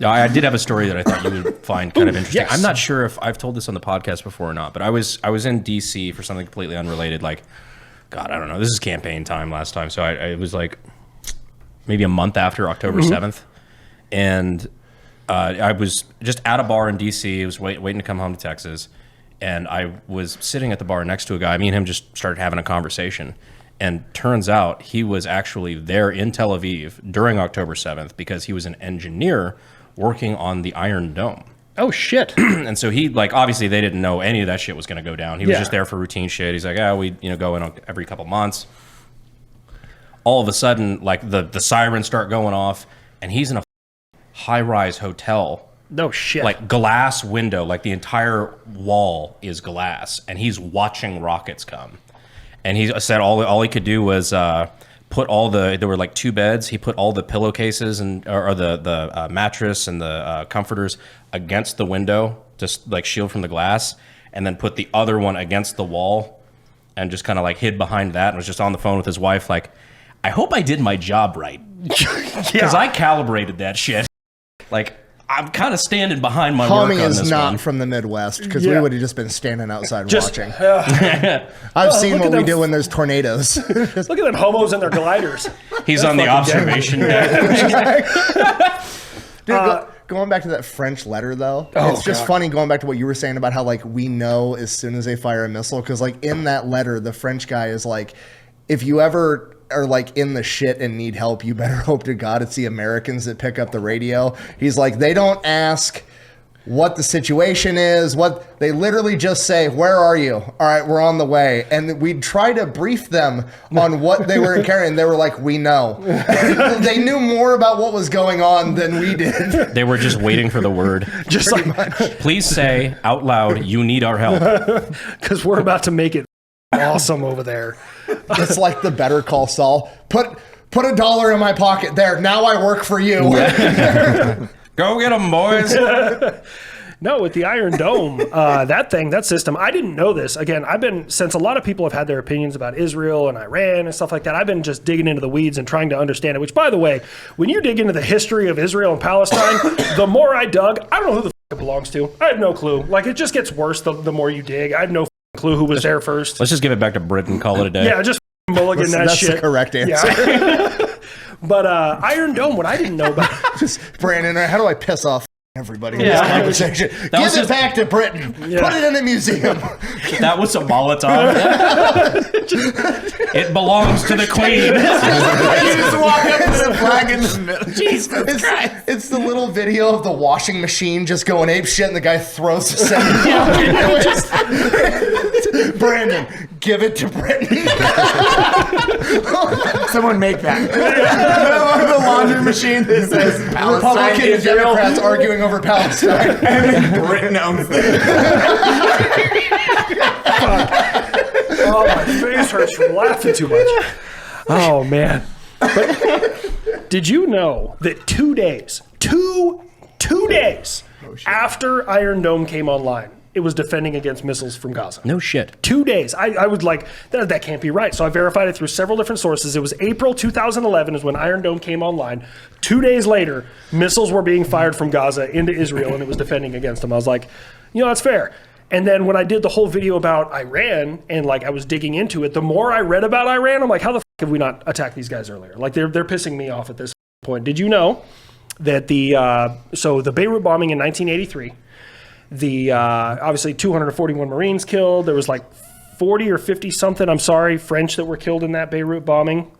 No, I did have a story that I thought you would find kind of interesting. Yes. I'm not sure if I've told this on the podcast before or not, but I was in DC for something completely unrelated. Like, God, I don't know. This is campaign time last time, so it was like maybe a month after October 7th, and I was just at a bar in DC. I was waiting to come home to Texas, and I was sitting at the bar next to a guy. Me and him just started having a conversation. And turns out he was actually there in Tel Aviv during October 7th because he was an engineer working on the Iron Dome. Oh, shit. And so he, like, obviously they didn't know any of that shit was going to go down. He was just there for routine shit. He's like, we go in every couple months. All of a sudden, like, the sirens start going off, and he's in a high-rise hotel. No shit. Like, glass window, like the entire wall is glass, and he's watching rockets come. And he said all he could do was put there were like 2 beds. He put all the pillowcases or the mattress and the comforters against the window, just like shield from the glass, and then put the other one against the wall and just kind of like hid behind that and was just on the phone with his wife like, I hope I did my job right. Because I calibrated that shit. Like, I'm kind of standing behind my work on this one. Tommy is not from the Midwest, because we would have just been standing outside watching. I've seen what we do when there's tornadoes. Look at them homos and their gliders. He's on the observation deck. Dude, going back to that French letter, though, it's just funny going back to what you were saying about how, like, we know as soon as they fire a missile, because, like, in that letter, the French guy is like, if you ever are like in the shit and need help, you better hope to God it's the Americans that pick up the radio. He's like, they don't ask what the situation is, what they literally just say, where are you? All right, we're on the way. And we'd try to brief them on what they were carrying. They were like, we know. They knew more about what was going on than we did. They were just waiting for the word. Just like, please say out loud, you need our help. Because we're about to make it awesome over there. It's like the Better Call Saul. Put $1 in my pocket. There, now I work for you. Go get them, boys. No, with the Iron Dome, that system, I didn't know this. Again, since a lot of people have had their opinions about Israel and Iran and stuff like that, I've been just digging into the weeds and trying to understand it, which, by the way, when you dig into the history of Israel and Palestine, the more I dug, I don't know who the it belongs to. I have no clue. Like, it just gets worse the more you dig. I have no clue who was there first. Let's just give it back to Britain, call it a day. Yeah, just mulligan that shit. That's the correct answer. Yeah. But Iron Dome, what I didn't know about... Just, Brandon, how do I piss off everybody in this conversation? Give it back to Britain. Yeah. Put it in a museum. That was a Molotov. It belongs to the Queen. You just walk up to the flag in the middle. Jesus Christ. It's the little video of the washing machine just going ape shit and the guy throws the second. Brandon, give it to Britain. Someone make that. The laundry machine that says Palestine, Republican and Israel. Democrats arguing over Palestine. And then Britain owns it. Oh, my face hurts from laughing too much. Oh, man. But did you know that 2 days, two days after Iron Dome came online, it was defending against missiles from Gaza? No shit. 2 days. I was like, that can't be right. So I verified it through several different sources. It was April 2011 is when Iron Dome came online. 2 days later, missiles were being fired from Gaza into Israel, and it was defending against them. I was like, that's fair. And then when I did the whole video about Iran, and like I was digging into it, the more I read about Iran, I'm like, how the have we not attacked these guys earlier? Like, they're pissing me off at this point. Did you know that the Beirut bombing in 1983, obviously 241 Marines killed. There was like 40 or 50 something, French that were killed in that Beirut bombing.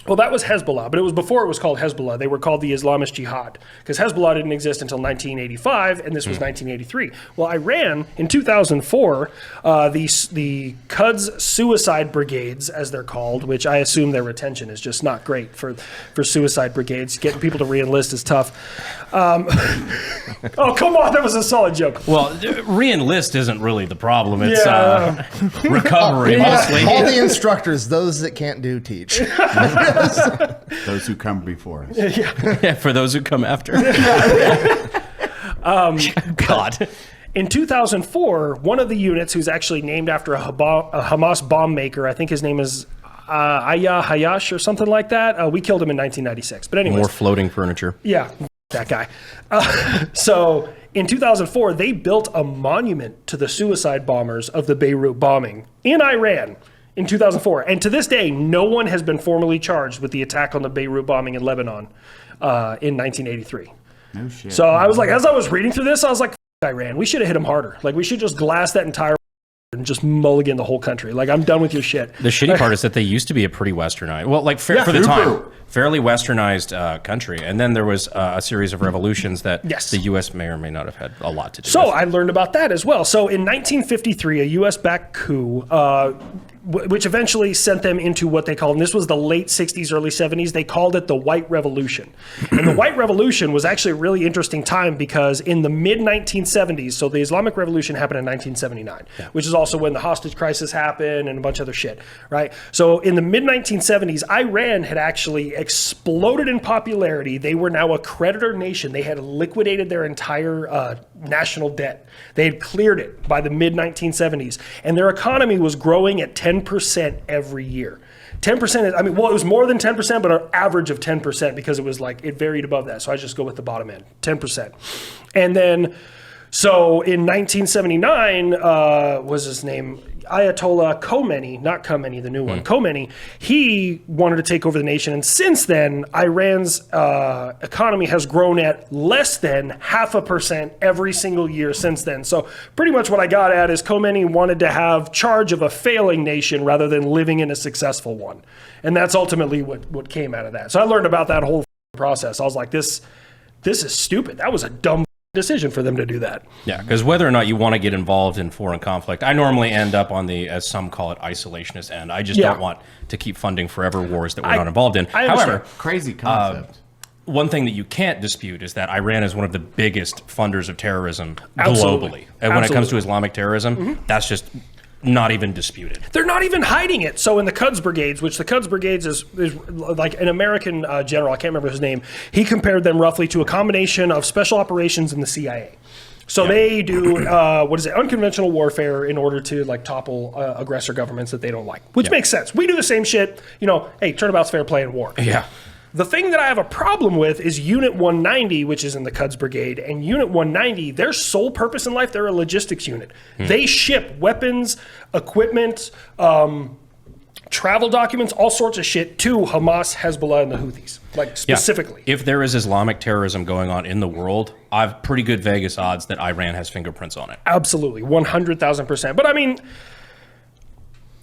Well, that was Hezbollah, but it was before it was called Hezbollah. They were called the Islamist Jihad, because Hezbollah didn't exist until 1985, and this was 1983. Well, Iran, in 2004, the Quds suicide brigades, as they're called, which I assume their retention is just not great for suicide brigades. Getting people to re-enlist is tough. Oh, come on, that was a solid joke. Well, re-enlist isn't really the problem. It's recovery, mostly. All the instructors, those that can't do, teach. Those who come before us. Yeah, for those who come after. God. In 2004, one of the units, who's actually named after a Hamas bomb maker, I think his name is Aya Hayash or something like that. We killed him in 1996. But anyway, More floating furniture. Yeah. that guy. So in 2004, they built a monument to the suicide bombers of the Beirut bombing in Iran in 2004. And to this day, no one has been formally charged with the attack on the Beirut bombing in Lebanon in 1983. No shit. So I was like, as I was reading through this, I was like, Iran, we should have hit them harder. Like, we should just glass that entire and just mulligan the whole country. Like, I'm done with your shit. The shitty part is that they used to be a pretty westernized, well, like for the time, fairly westernized country. And then there was a series of revolutions that the U.S. may or may not have had a lot to do with. So I learned about that as well. So in 1953, a U.S.-backed coup, which eventually sent them into what they called, and this was the late 60s, early 70s, they called it the White Revolution. And the White Revolution was actually a really interesting time because in the mid-1970s, so the Islamic Revolution happened in 1979, which is also when the hostage crisis happened and a bunch of other shit, right? So in the mid-1970s, Iran had actually exploded in popularity. They were now a creditor nation. They had liquidated their entire national debt. They had cleared it by the mid-1970s, and their economy was growing at 10% every year. 10% is, I mean, well, it was more than 10%, but an average of 10% because it was like, it varied above that. So I just go with the bottom end, 10%. And then, so in 1979, was his name? Ayatollah Khomeini, not Khomeini, the new one, Khomeini, he wanted to take over the nation. And since then, Iran's economy has grown at less than 0.5% every single year since then. So pretty much what I got at is Khomeini wanted to have charge of a failing nation rather than living in a successful one. And that's ultimately what came out of that. So I learned about that whole process. I was like, this is stupid. That was a dumb decision for them to do that. Yeah, because whether or not you want to get involved in foreign conflict, I normally end up on the, as some call it, isolationist end. I just don't want to keep funding forever wars that we're not involved in. However, crazy concept. One thing that you can't dispute is that Iran is one of the biggest funders of terrorism globally. And when it comes to Islamic terrorism, that's just not even disputed. They're not even hiding it. So in the Quds Brigades, which the Quds Brigades is like an American general, I can't remember his name, he compared them roughly to a combination of special operations and the CIA. So they do, unconventional warfare in order to like topple aggressor governments that they don't like, which makes sense. We do the same shit, hey, turnabout's fair play in war. Yeah. The thing that I have a problem with is Unit 190, which is in the Quds Brigade, and Unit 190, their sole purpose in life, they're a logistics unit. They ship weapons, equipment, travel documents, all sorts of shit to Hamas, Hezbollah, and the Houthis, like specifically. Yeah. If there is Islamic terrorism going on in the world, I have pretty good Vegas odds that Iran has fingerprints on it. Absolutely, 100,000%. But I mean,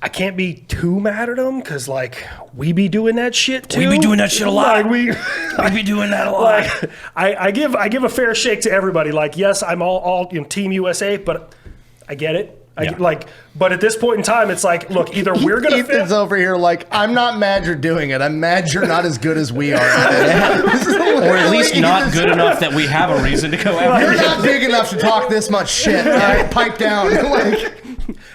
I can't be too mad at them because, like, we be doing that shit too. We be doing that shit a lot. Like, we be doing that a lot. Like, I give a fair shake to everybody. Like, yes, I'm all Team USA, but I get it. But at this point in time, it's like, look, either we're gonna. Ethan's over here like, I'm not mad you're doing it. I'm mad you're not as good as we are at it. Or at least not good enough that we have a reason to go after. You're not big enough to talk this much shit. All right, pipe down.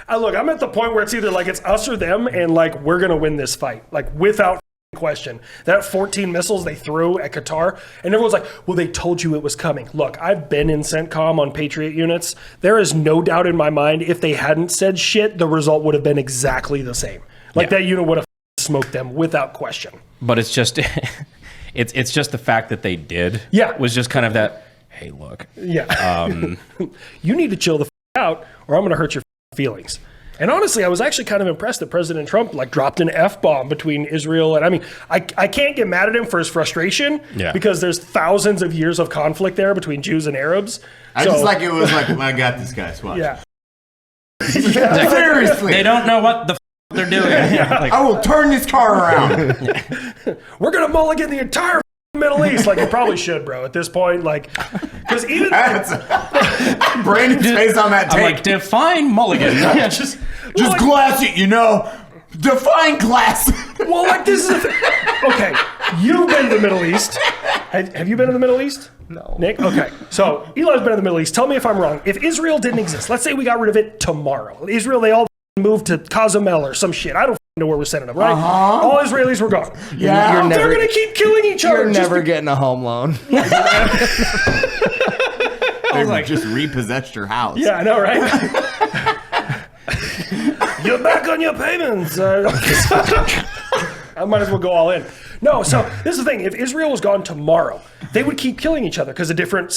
Look, I'm at the point where it's either like it's us or them, and like we're gonna win this fight, like without question. That 14 missiles they threw at Qatar, and everyone's like, well, they told you it was coming. Look, I've been in CENTCOM on Patriot units. There is no doubt in my mind, if they hadn't said shit, the result would have been exactly the same. Like that unit would have smoked them without question. But it's just, it's just the fact that they did. Yeah, was just kind of that. Hey, look. Yeah. You need to chill the out, or I'm going to hurt your feelings. And honestly, I was actually kind of impressed that President Trump like dropped an F-bomb between Israel and, I mean, I can't get mad at him for his frustration because there's thousands of years of conflict there between Jews and Arabs. I just like it was like, I got this guy. Watch. Yeah. Seriously. They don't know what the they're doing. Like, I will turn this car around. We're going to mulligan the entire Middle East. Like, you probably should, bro, at this point. Like, because even Brandon's face on that tape. I'm like, define mulligan. just glass it, define glass. Well, like, this is okay, you've been to the Middle East. Have you been to the Middle East? No. Nick? Okay. So Eli's been to the Middle East. Tell me if I'm wrong. If Israel didn't exist, let's say we got rid of it tomorrow. Israel, they all moved to Cozumel or some shit. I don't know where we're sending them, right? All Israelis were gone. Yeah. They're going to keep killing each other. You're never getting a home loan. They like, just repossessed your house. Yeah, I know, right? You're back on your payments. I might as well go all in. No, so this is the thing. If Israel was gone tomorrow, they would keep killing each other because of different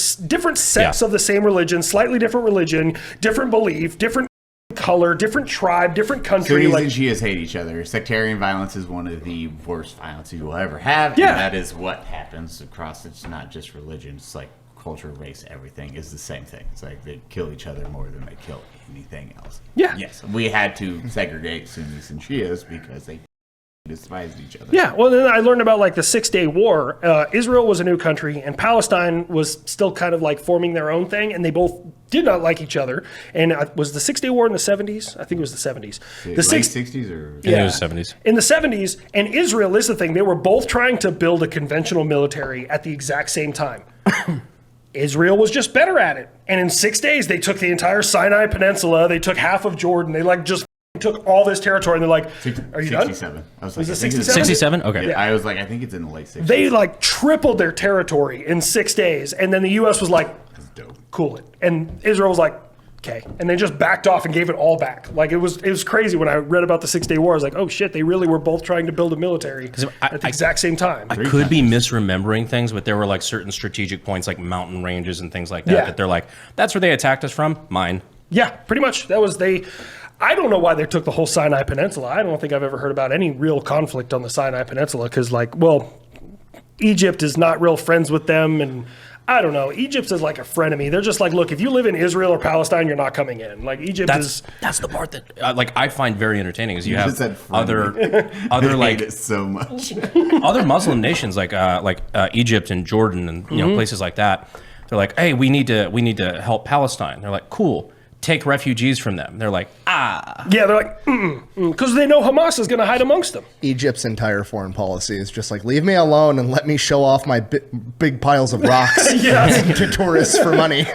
sects of the same religion, slightly different religion, different belief, different color, different tribe, different country. Sunnis and Shias hate each other. Sectarian violence is one of the worst violence you will ever have. Yeah. And that is what happens across, it's not just religion, it's like culture, race, everything is the same thing. It's like they kill each other more than they kill anything else. Yeah. Yes, we had to segregate Sunnis and Shias because they despised each other. Yeah, well, then I learned about like the 6-Day War. Israel was a new country, and Palestine was still kind of like forming their own thing, and they both did not like each other. And was the 6-Day War in the 70s? I think it was the 70s. The The late 60s. 60s or I think it was 70s. In the 70s, and Israel is the thing, they were both trying to build a conventional military at the exact same time. Israel was just better at it. And in 6 days, they took the entire Sinai Peninsula, they took half of Jordan, they like just took all this territory, and they're like, are you 67. done? I was Was like, it I think it's- 67? Okay. Yeah, I was like, I think it's in the late 60s. They like tripled their territory in 6 days, and then the U.S. was like, That's dope. cool it. And Israel was like, okay. And they just backed off and gave it all back. Like it was crazy when I read about the 6-Day War. I was like, oh shit, they really were both trying to build a military at the exact same time. I could be misremembering things, but there were like certain strategic points, like mountain ranges and things like that, Yeah. that they're like, that's where they attacked us from. Mine. Yeah, pretty much. That was they. I don't know why they took the whole Sinai Peninsula. I don't think I've ever heard about any real conflict on the Sinai Peninsula because, like, well, Egypt is not real friends with them, and I don't know. Egypt is like a frenemy. They're just like, look, if you live in Israel or Palestine, you're not coming in. Like Egypt is. That's the part that like I find very entertaining is you just have said other I hate like it so much. other Muslim nations like Egypt and Jordan and places like that. They're like, hey, we need to help Palestine. They're like, cool. Take refugees from them. They're like, Yeah, they're like, because they know Hamas is going to hide amongst them. Egypt's entire foreign policy is just like, leave me alone and let me show off my big piles of rocks Yeah. to tourists for money.